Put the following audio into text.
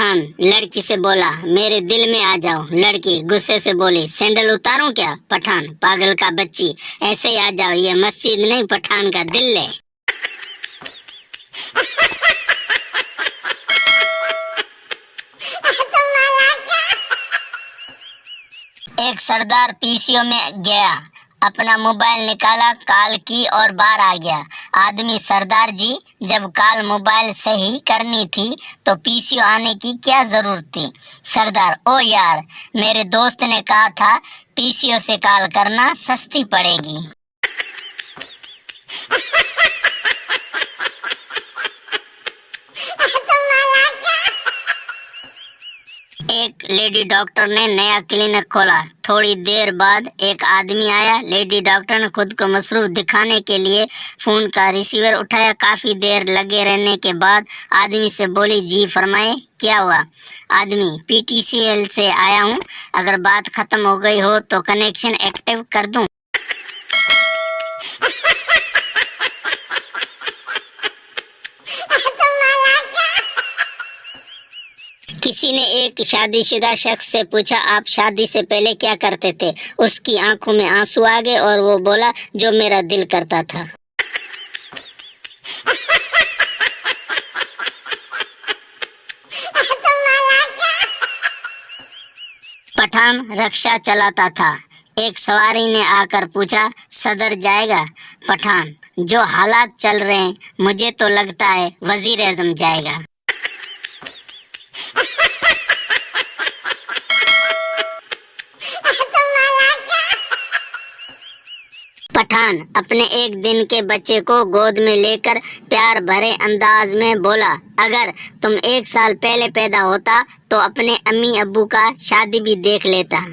पठान लड़की से बोला, मेरे दिल में आ जाओ। लड़की गुस्से से बोली, सैंडल उतारूं क्या? पठान, पागल का बच्ची, ऐसे ही आ जाओ, ये मस्जिद नहीं पठान का दिल है। एक सरदार पीसीओ में गया, अपना मोबाइल निकाला, कॉल की और बाहर आ गया। आदमी, सरदार जी, जब कॉल मोबाइल से ही करनी थी तो पीसीओ आने की क्या जरूरत थी? सरदार, ओ यार, मेरे दोस्त ने कहा था पीसीओ से कॉल करना सस्ती पड़ेगी। एक लेडी डॉक्टर ने नया क्लिनिक खोला। थोड़ी देर बाद एक आदमी आया। लेडी डॉक्टर ने खुद को मसरूफ दिखाने के लिए फोन का रिसीवर उठाया। काफी देर लगे रहने के बाद आदमी से बोली, जी फरमाए, क्या हुआ? आदमी, पीटीसीएल से आया हूँ, अगर बात खत्म हो गई हो तो कनेक्शन एक्टिव कर दूं। किसी ने एक शादीशुदा शख्स से पूछा, आप शादी से पहले क्या करते थे? उसकी आंखों में आंसू आ गए और वो बोला, जो मेरा दिल करता था। पठान रिक्शा चलाता था। एक सवारी ने आकर पूछा, सदर जाएगा? पठान, जो हालात चल रहे हैं मुझे तो लगता है वजीर आजम जाएगा। पठान अपने एक दिन के बच्चे को गोद में लेकर प्यार भरे अंदाज में बोला, अगर तुम 1 साल पहले पैदा होता तो अपने अम्मी अब्बू का शादी भी देख लेता।